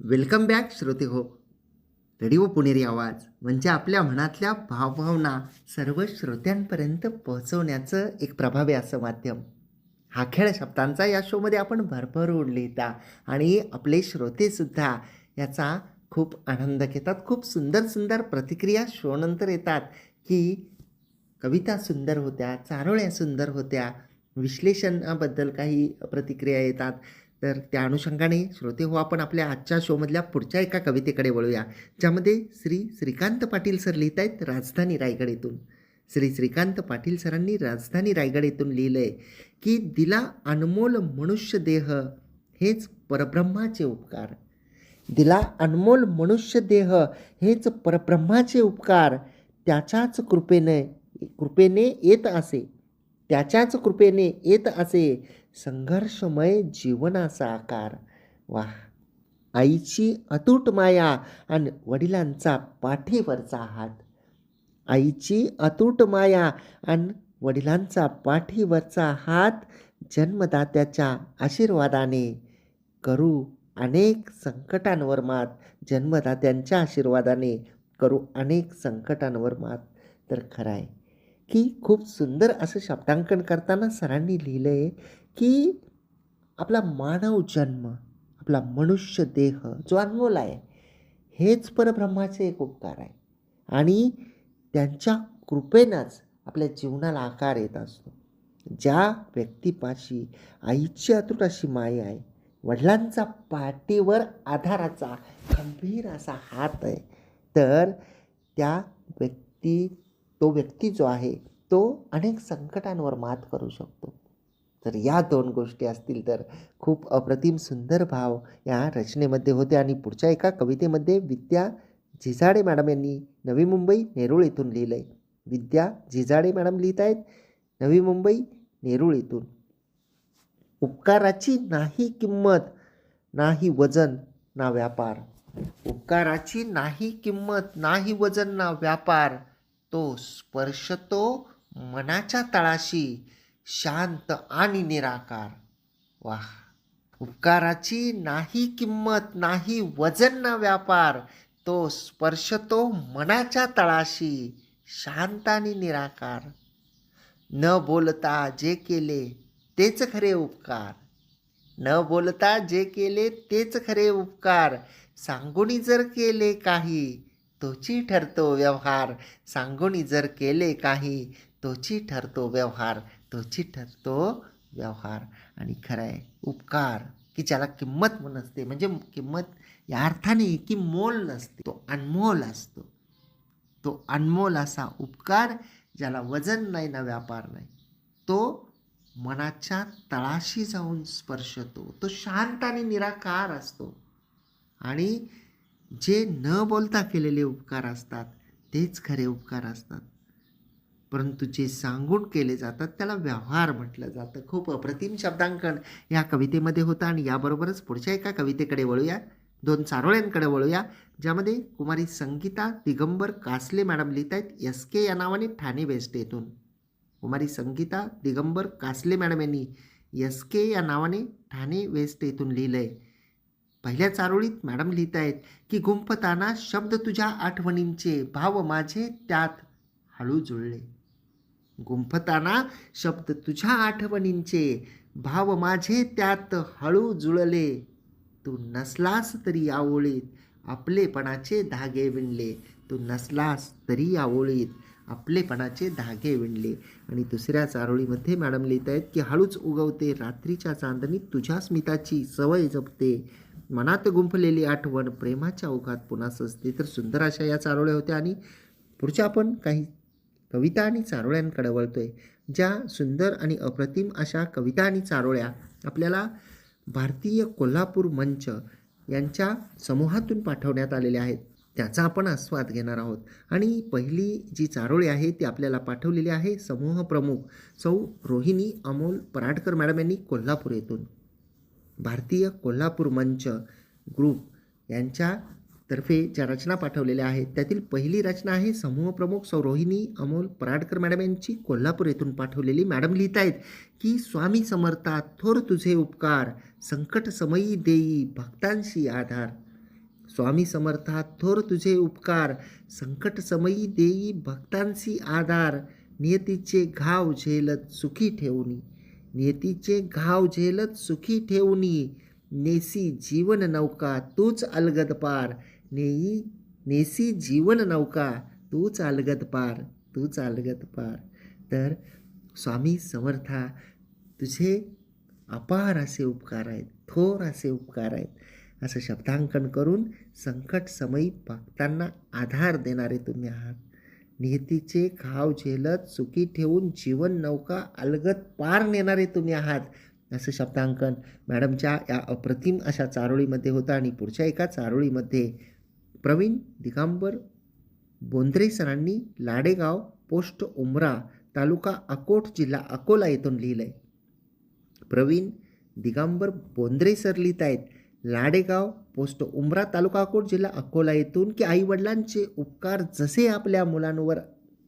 Welcome back श्रोते हो. Radio पुणेरी आवाज म्हणजे आपल्या मनातल्या भावभावना सर्व श्रोत्यांपर्यंत पोहोचवण्याचं एक प्रभावी असं माध्यम. हा खेळ शब्दांचा या शोमध्ये आपण भरभरून लिहिता आणि आपले श्रोतेसुद्धा याचा खूप आनंद घेतात. खूप सुंदर सुंदर प्रतिक्रिया शोनंतर येतात की कविता सुंदर होत्या, चारोळ्या सुंदर होत्या, विश्लेषणाबद्दल काही प्रतिक्रिया येतात. तर त्या अनुषंगाने श्रोते हो, आपण आपल्या आजच्या शोमधल्या पुढच्या एका कवितेकडे वळूया, ज्यामध्ये श्री श्रीकांत पाटील सर लिहित आहेत राजधानी रायगड येथून. श्री श्रीकांत पाटील सरांनी राजधानी रायगड येथून लिहिलं आहे की दिला अनमोल मनुष्य देह हेच परब्रह्माचे उपकार. दिला अनमोल मनुष्य देह हेच परब्रह्माचे उपकार. त्याच्याच कृपेने येत असे, त्याच्याच कृपेने येत असे संघर्षमय जीवनाचा आकार. वाह! आईची अतूट माया आणि वडिलांचा पाठीवरचा हात. आईची अतूट माया आणि वडिलांचा पाठीवरचा हात. जन्मदात्याच्या आशीर्वादाने करू अनेक संकटांवर मात. जन्मदात्यांच्या आशीर्वादाने करू अनेक संकटांवर मात. तर खरं आहे की खूप सुंदर असं शब्दांकन करताना सरांनी लिहिलं आहे की आपला मानव जन्म, आपला मनुष्य देह जो अनमोल आहे, हेच परब्रह्माचे एक उपकार आहे आणि त्यांच्या कृपेनंच आपल्या जीवनाला आकार येत असतो. ज्या व्यक्तीपाशी आईची अतूट अशी माया आहे, वडिलांचा पाठीवर आधाराचा खंबीर असा हात आहे, तर त्या तो व्यक्ती जो आहे तो अनेक संकटांवर मात करू शकतो. तर या दोन गोष्टी असतील तर खूप अप्रतिम सुंदर भाव या रचनेमध्ये होते. आणि पुढच्या एका कवितेमध्ये विद्या झिजाडे मॅडम यांनी नवी मुंबई नेरूळ येथून लिहिलं आहे. विद्या झिजाडे मॅडम लिहित आहेत नवी मुंबई नेरूळ येथून. उपकाराची नाही किंमत, नाही वजन ना व्यापार. उपकाराची नाही किंमत, नाही वजन ना व्यापार. तो स्पर्शतो मनाच्या तळाशी, शांत आणि निराकार. वाह! उपकाराची नाही किंमत, नाही वजन ना व्यापार. तो स्पर्शतो मनाच्या तळाशी, शांत आणि निराकार. न बोलता जे केले तेच खरे उपकार. न बोलता जे केले तेच खरे उपकार. सांगूनी जर केले काही तोची ठरतो व्यवहार. सांगूनी जर केले काही तोची ठरतो व्यवहार. तोची ठरतो व्यवहार. आणि खरं आहे उपकार की ज्याला किंमत नसते, म्हणजे किंमत या अर्थाने की मोल नसते, तो अनमोल असतो. तो अनमोल असा उपकार ज्याला वजन नाही ना व्यापार नाही, तो मनाच्या तळाशी जाऊन स्पर्शतो. तो शांत आणि निराकार असतो. आणि जे न बोलता केलेले उपकार असतात तेच खरे उपकार असतात, परंतु जे सांगून केले जातात त्याला व्यवहार म्हटलं जातं. खूप अप्रतिम शब्दांकन या कवितेमध्ये होतं. आणि याबरोबरच पुढच्या एका कवितेकडे वळूया, दोन चारोळ्यांकडे वळूया, ज्यामध्ये कुमारी संगीता दिगंबर कासले मॅडम लिहित आहेत SK या नावाने ठाणे वेस्ट येथून. कुमारी संगीता दिगंबर कासले मॅडम यांनी SK या नावाने ठाणे वेस्ट येथून लिहिलं आहे. पहिल्या चारोळीत मॅडम लिहित आहेत की गुंफताना शब्द तुझ्या आठवणींचे, भाव माझे त्यात हळू जुळले. गुंफताना शब्द तुझ्या आठवणींचे, भाव माझे त्यात हळू जुळले. तू नसलास तरी या ओळीत आपलेपणाचे धागे विणले. तू नसलास तरी या ओळीत आपलेपणाचे धागे विणले. आणि दुसऱ्या चारोळीमध्ये मॅडम लिहित आहेत की हळूच उगवते रात्रीच्या चांदणीत तुझ्या स्मिताची सवय जपते. मनात गुंफलेली आठवण प्रेमाच्या ओघात पुन्हा सजते. तर सुंदर अशा या चारोळ्या होत्या. आणि पुढच्या आपण काही कविता आणि चारोळ्यांकडे वळतोय, ज्या सुंदर आणि अप्रतिम अशा कविता आणि चारोळ्या आपल्याला भारतीय कोल्हापूर मंच यांच्या समूहातून पाठवण्यात आलेल्या आहेत. त्याचा आपण आस्वाद घेणार आहोत. आणि पहिली जी चारोळी आहे ती आपल्याला पाठवलेली आहे समूह प्रमुख सौ रोहिणी अमोल पराडकर मॅडम यांनी कोल्हापूर येथून. भारतीय कोल्हापूर मंच ग्रुप यांच्यातर्फे ज्या रचना पाठवलेल्या आहेत त्यातील पहिली रचना आहे समूह प्रमुख सौ रोहिणी अमोल पराडकर मॅडम यांची कोल्हापूर येथून पाठवलेली. मॅडम लिहित आहेत की स्वामी समर्था थोर तुझे उपकार, संकट समयी देई भक्तांशी आधार. स्वामी समर्था थोर तुझे उपकार, संकट समयी देई भक्तांची आधार, नियतीचे घाव झेलत सुखी ठेवणी, नियतीचे घाव झेलत सुखी ठेवणी, नेसी जीवन नौका तूच अलगद पार, नेसी जीवन नौका तूच अलगद पार, तूच अलगद पार. तर स्वामी समर्था तुझे अपार असे उपकार आहेत, थोर असे उपकार आहेत असं शब्दांकन करून संकट समयी भक्तांना आधार देणारे तुम्ही आहात. नियतीचे घाव झेलत सुखी ठेवून जीवन नौका अलगद पार नेणारे तुम्ही आहात असं शब्दांकन मॅडमच्या या अप्रतिम अशा चारोळीमध्ये होतं. आणि पुढच्या एका चारोळीमध्ये प्रवीण दिगंबर बोंद्रे सरांनी लाडेगाव पोस्ट उमरा तालुका अकोट जिल्हा अकोला येथून लिहिलं आहे. प्रवीण दिगंबर बोंद्रे सर लिहित आहेत लाडेगाव पोस्ट उमरा तालुका अकोट जिल्हा अकोला येथून की आईवडिलांचे उपकार जसे आपल्या मुलांवर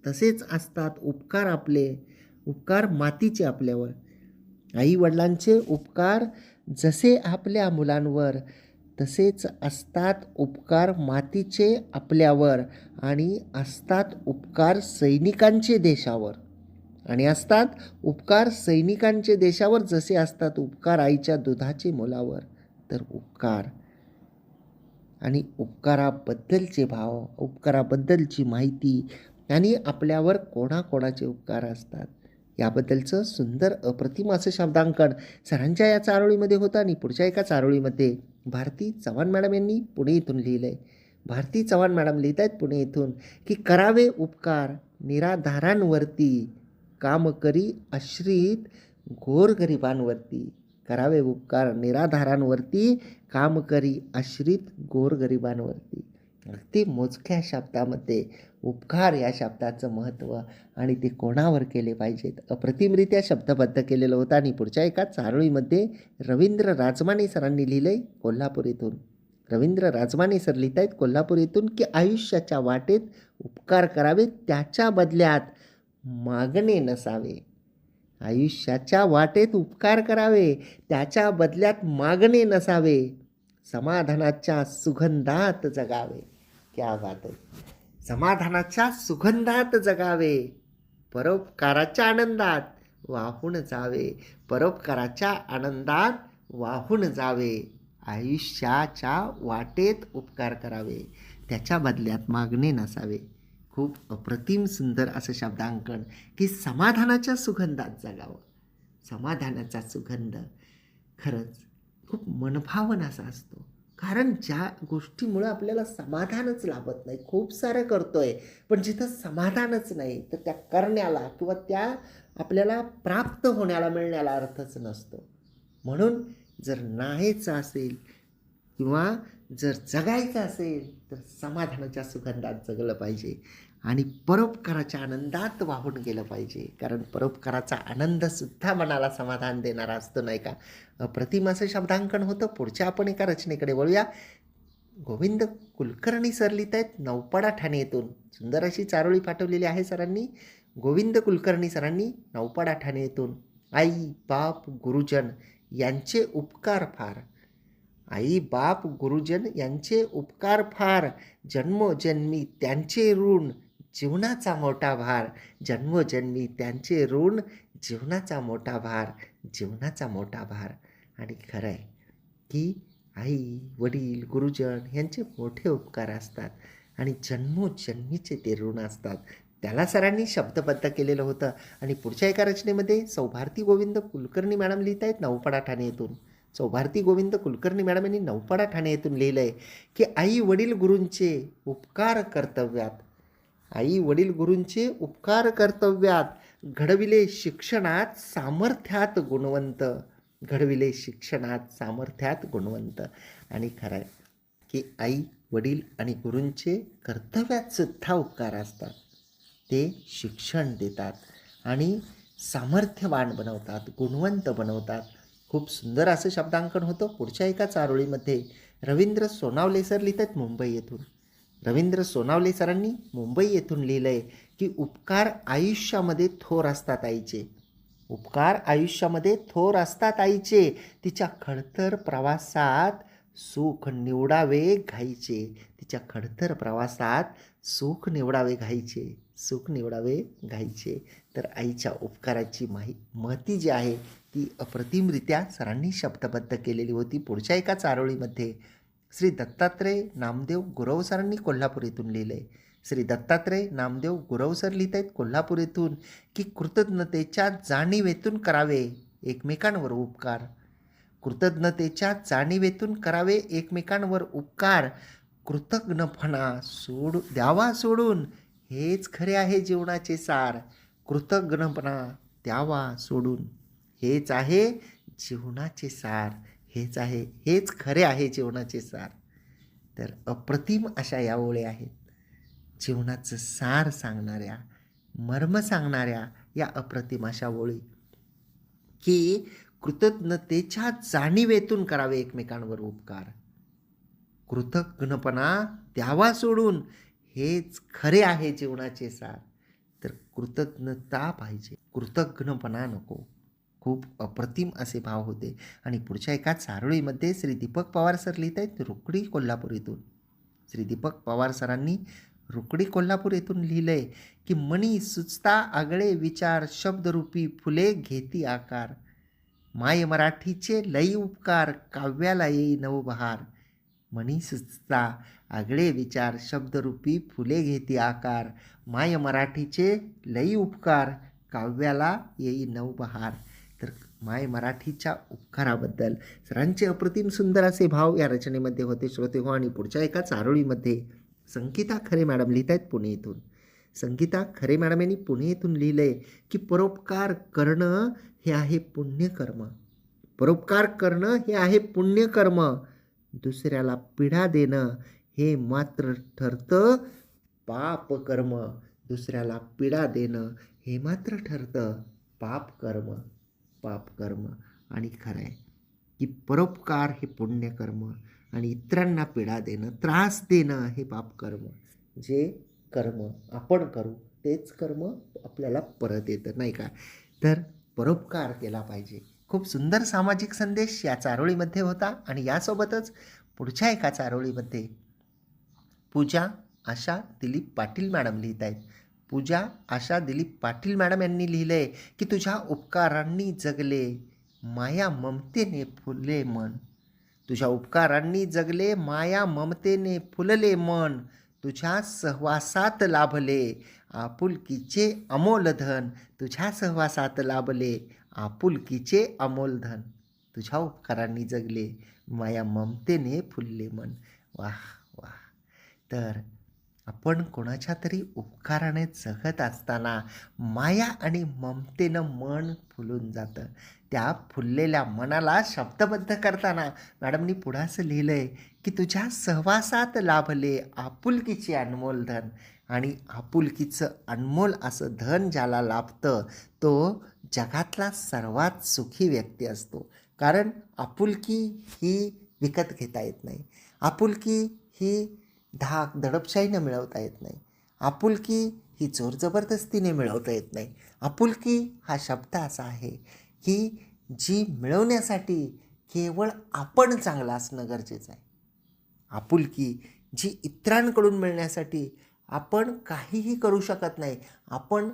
तसेच असतात, उपकार आपले उपकार मातीचे आपल्यावर. आईवडिलांचे उपकार जसे आपल्या मुलांवर तसेच असतात, उपकार मातीचे आपल्यावर. आणि असतात उपकार सैनिकांचे देशावर, आणि असतात उपकार सैनिकांचे देशावर जसे असतात उपकार आईच्या दुधाचे मुलावर. तर उपकार आणि उपकाराबद्दलचे भाव, उपकाराबद्दलची माहिती आणि आपल्यावर कोणाकोणाचे उपकार असतात याबद्दलचं सुंदर अप्रतिम असं शब्दांकन सरांच्या या चारोळीमध्ये होतं. आणि पुढच्या एका चारोळीमध्ये भारती चव्हाण मॅडम यांनी पुणे इथून लिहिलं आहे. भारती चव्हाण मॅडम लिहित आहेत पुणे इथून की करावे उपकार निराधारांवरती, काम करी आश्रित गोरगरिबांवरती. करावे उपकार निराधारांवरती, काम करी आश्रित गोरगरिबांवरती. अगदी मोजक्या शब्दामध्ये उपकार या शब्दाचं महत्त्व आणि ते कोणावर केले पाहिजेत अप्रतिमरित्या शब्दबद्ध केलेलं होतं. आणि पुढच्या एका चारोळीमध्ये रवींद्र राजमाने सरांनी लिहिलं आहे कोल्हापूर येथून. रवींद्र राजमाने सर लिहित आहेत कोल्हापूर येथून की आयुष्याच्या वाटेत उपकार करावे त्याच्या बदल्यात मागणे नसावे. आयुष्याच्या वाटेत उपकार करावे त्याच्या बदल्यात मागणे नसावे. समाधानाच्या सुगंधात जगावे. क्या बात आहे. समाधानाच्या सुगंधात जगावे, परोपकाराच्या आनंदात वाहून जावे. परोपकाराच्या आनंदात वाहून जावे. आयुष्याच्या वाटेत उपकार करावे त्याच्या बदल्यात मागणे नसावे. खूप अप्रतिम सुंदर असं शब्दांकन की समाधानाच्या सुगंधात जगावं. समाधानाचा सुगंध खरंच खूप मनभावन असा असतो. कारण ज्या गोष्टीमुळं आपल्याला समाधानच लाभत नाही, खूप सारं करतोय पण जिथं समाधानच नाही तर त्या करण्याला किंवा त्या आपल्याला प्राप्त होण्याला मिळण्याला अर्थच नसतो. म्हणून जर नाहीचं असेल किंवा जर जगायचं असेल तर समाधानाच्या सुगंधात जगलं पाहिजे आणि परोपकाराच्या आनंदात वाहून गेलं पाहिजे. कारण परोपकाराचा आनंदसुद्धा मनाला समाधान देणारा असतो नाही का. अप्रतिम असं शब्दांकन होतं. पुढच्या आपण एका रचनेकडे वळूया. गोविंद कुलकर्णी सर लिहित आहेत नौपाडा ठाणे येथून. सुंदर अशी चारोळी पाठवलेली आहे सरांनी. गोविंद कुलकर्णी सरांनी नौपाडा ठाणे येथून. आई बाप गुरुजन यांचे उपकार फार. आई बाप गुरुजन यांचे उपकार फार. जन्मोजन्मी त्यांचे ऋण जीवनाचा मोठा भार. जन्मोजन्मी त्यांचे ऋण जीवनाचा मोठा भार. जीवनाचा मोठा भार. आणि खरं आहे की आई वडील गुरुजन यांचे मोठे उपकार असतात आणि जन्मोजन्मीचे ते ऋण असतात. त्याला सरांनी शब्दबद्ध केलेलं होतं. आणि पुढच्या एका रचनेमध्ये सौभारती गोविंद कुलकर्णी मॅडम लिहित आहेत नौपाडा ठाणे येथून. सौभारती गोविंद कुलकर्णी मॅडम यांनी नौपाडा ठाणे येथून लिहिलं आहे की आई वडील गुरूंचे उपकार कर्तव्यात. आई वडील गुरूंचे उपकार कर्तव्यात घडविले शिक्षणात सामर्थ्यात गुणवंत. घडविले शिक्षणात सामर्थ्यात गुणवंत. आणि खरं आहे की आई वडील आणि गुरूंचे कर्तव्यात सुद्धा उपकार असतात. ते शिक्षण देतात आणि सामर्थ्यवान बनवतात, गुणवंत बनवतात. खूप सुंदर असं शब्दांकन होतं. पुढच्या एका चारोळीमध्ये रवींद्र सोनावले सर लिहित आहेत मुंबई येथून. रवींद्र सोनावले सरांनी मुंबई येथून लिहिलं आहे की उपकार आयुष्यामध्ये थोर असतात आईचे. उपकार आयुष्यामध्ये थोर असतात आईचे. तिच्या खडतर प्रवासात सुख निवडावे घाईचे. तिच्या खडतर प्रवासात सुख निवडावे घाईचे, सुख निवडावे घाईचे. तर आईच्या उपकाराची महती जी आहे ती अप्रतिमरित्या सरांनी शब्दबद्ध केलेली होती. पुढच्या एका चारोळीमध्ये श्री दत्तात्रय नामदेव गुरव सरांनी कोल्हापूर येथून लिहिलंय. श्री दत्तात्रय नामदेव गुरव सर लिहित आहेत कोल्हापूर येथून की कृतज्ञतेच्या जाणीवेतून करावे एकमेकांवर उपकार. कृतज्ञतेच्या जाणीवेतून करावे एकमेकांवर उपकार. कृतज्ञपणा द्यावा सोडून हेच खरे आहे जीवनाचे सार. कृतज्ञपणा द्यावा सोडून हेच आहे जीवनाचे सार. हेच खरे आहे जीवनाचे सार. तर अप्रतिम अशा या ओळी आहेत. जीवनाचं सार सांगणाऱ्या, मर्म सांगणाऱ्या या अप्रतिम अशा ओळी की कृतज्ञतेच्या जाणीवेतून करावे एकमेकांवर उपकार. कृतज्ञपणा द्यावा सोडून हेच खरे आहे जीवनाचे सार. तर कृतज्ञता पाहिजे, कृतज्ञपणा नको. खूप अप्रतिम असे भाव होते. आणि पुढच्या एका चारोळीमध्ये श्री दीपक पवार सर लिहित आहेत रुकडी कोल्हापूर येथून. श्री दीपक पवार सरांनी रुकडी कोल्हापूर येथून लिहिलंय की मनी सुचता आगळे विचार शब्दरूपी फुले घेती आकार. माय मराठीचे लई उपकार काव्याला येई नवबहार. मनी सुचता आगळे विचार शब्दरूपी फुले घेती आकार. माय मराठीचे लई उपकार काव्याला येई नवबहार. तर माय मराठीच्या उपकाराबद्दल सरांचे अप्रतिम सुंदर असे भाव या रचनेमध्ये होते श्रोते हो. आणि पुढच्या एका चारोळीमध्ये संगीता खरे मॅडम लिहित आहेत पुणे येथून. संगीता खरे मॅडम यांनी पुणे येथून लिहिलंय की परोपकार करणं हे आहे पुण्यकर्म. परोपकार करणं हे आहे पुण्यकर्म. दुसऱ्याला पीडा देणं हे मात्र ठरतं पापकर्म. दुसऱ्याला पीडा देणं हे मात्र ठरतं पापकर्म. आणि खरं आहे की परोपकार हे पुण्यकर्म आणि इतरांना पीडा देणं, त्रास देणं हे पापकर्म. जे कर्म आपण करू तेच कर्म आपल्याला परत येतं, नाही का? तर परोपकार केला पाहिजे. खूप सुंदर सामाजिक संदेश या चारोळीमध्ये होता. आणि यासोबतच पुढच्या एका चारोळीमध्ये पूजा आशा दिलीप पाटील मॅडम लिहित आहेत. पूजा आशा दिलीप पाटील मॅडम यांनी लिहिलंय की तुझ्या उपकारांनी जगले माया ममतेने फुलले मन. तुझ्या उपकारांनी जगले माया ममतेने फुलले मन. तुझ्या सहवासात लाभले आपुलकीचे अमोल धन. तुझ्या सहवासात लाभले आपुलकीचे अमोल धन. तुझ्या उपकारांनी जगले माया ममतेने फुलले मन. वाह वाह. तर आपण कोणाच्या तरी उपकाराने जगत असताना माया आणि ममतेनं मन फुलून जातं. त्या फुललेल्या मनाला शब्दबद्ध करताना मॅडमनी पुढं असं लिहिलं आहे की तुझ्या सहवासात लाभले आपुलकीचे अनमोल धन. आणि आपुलकीचं अनमोल असं धन ज्याला लाभतं तो जगातला सर्वात सुखी व्यक्ती असतो. कारण आपुलकी ही विकत घेता येत नाही. आपुलकी ही धाक दडपशाहीनं मिळवता येत नाही. आपुलकी ही जोर जबरदस्तीने मिळवता येत नाही. आपुलकी हा शब्द असा आहे की जी मिळवण्यासाठी केवळ आपण चांगलं असणं गरजेचं आहे. आपुलकी जी इतरांकडून मिळण्यासाठी आपण काहीही करू शकत नाही. आपण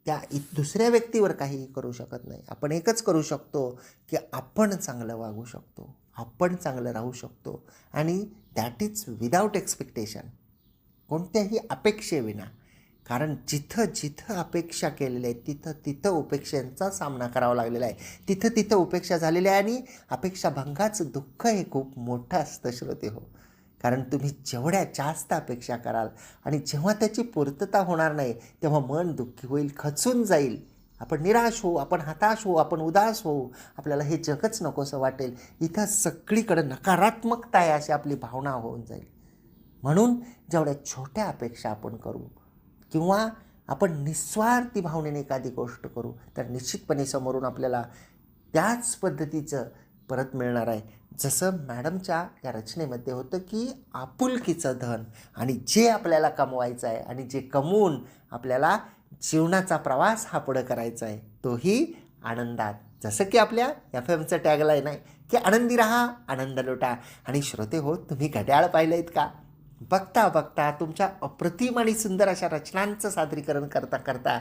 त्या दुसऱ्या व्यक्तीवर काहीही करू शकत नाही. आपण एकच करू शकतो की आपण चांगलं वागू शकतो, आपण चांगलं राहू शकतो. आणि दॅट इज विदाऊट एक्सपेक्टेशन, कोणत्याही अपेक्षेविना. कारण जिथं जिथं अपेक्षा केलेल्या आहेत तिथं तिथं उपेक्षांचा सामना करावा लागलेला आहे. तिथं तिथं उपेक्षा झालेल्या आहे. आणि अपेक्षाभंगाचं दुःख हे खूप मोठं असतं श्रोते हो. कारण तुम्ही जेवढ्या जास्त अपेक्षा कराल आणि जेव्हा त्याची पूर्तता होणार नाही तेव्हा मन दुःखी होईल, खचून जाईल. आपण निराश होऊ, आपण हताश होऊ, आपण उदास होऊ. आपल्याला हे जगच नकोसं वाटेल. इथं सगळीकडं नकारात्मकता आहे अशी आपली भावना होऊन जाईल. म्हणून जेवढ्या छोट्या अपेक्षा आपण करू किंवा आपण निस्वार्थी भावनेने एखादी गोष्ट करू तर निश्चितपणे समोरून आपल्याला त्याच पद्धतीचं परत मिळणार आहे. जसं मॅडमच्या या रचनेमध्ये होतं की आपुलकीचं धन. आणि जे आपल्याला कमवायचं आहे आणि जे कमवून आपल्याला जीवनाचा प्रवास हा पुढं करायचा आहे तोही आनंदात, जसं की आपल्या FM चं टॅगलाईन आहे की आनंदी राहा आनंद लुटा. आणि श्रोते हो, तुम्ही घड्याळ पाहिलं का? बघता बघता तुमच्या अप्रतिम आणि सुंदर अशा रचनांचं सादरीकरण करता करता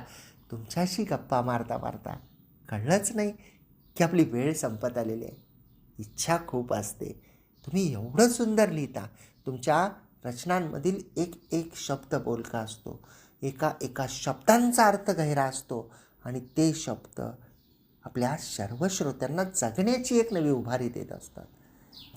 तुमच्याशी गप्पा मारता मारता कळलंच नाही की आपली वेळ संपत आलेली आहे. इच्छा खूप असते. तुम्ही एवढं सुंदर लिहिता. तुमच्या रचनांमधील एक एक शब्द बोलका असतो. एका एका शब्दांचा अर्थ गहिरा असतो आणि ते शब्द आपल्या सर्व श्रोत्यांना जगण्याची एक नवी उभारी देत असतात.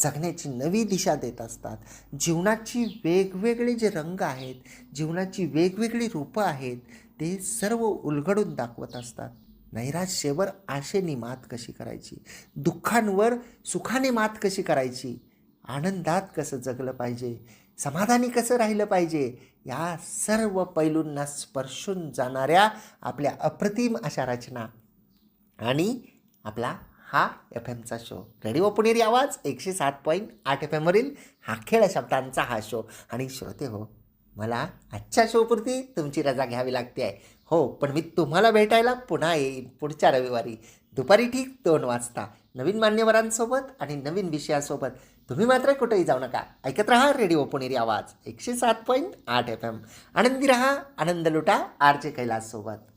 जगण्याची नवी दिशा देत असतात. जीवनाची वेगवेगळे जे रंग आहेत, जीवनाची वेगवेगळी रूपं आहेत, ते सर्व उलगडून दाखवत असतात. नैराश्यावर आशेने मात कशी करायची, दुःखांवर सुखाने मात कशी करायची, आनंदात कसं जगलं पाहिजे, समाधानी कसं राहिलं पाहिजे, या सर्व पैलूंना स्पर्शून जाणाऱ्या आपल्या अप्रतिम अशा रचना आणि आपला हा FM चा शो रेडिओ पुणेरी आवाज 107.8 FM हा खेळ शब्दांचा हा शो. आणि श्रोते हो, मला आजच्या शोपुरती तुमची रजा घ्यावी लागते आहे. हो, पण मी तुम्हाला भेटायला पुन्हा येईन पुढच्या रविवारी दुपारी ठीक 2 वाजता नवीन मान्यवरांसोबत आणि नवीन विषयासोबत. तुम्ही मात्र कुठेही जाऊ नका. ऐकत रहा रेडिओ पुणेरी आवाज 107.8 FM. आनंदी रहा आनंद लुटा RJ कैलास सोबत.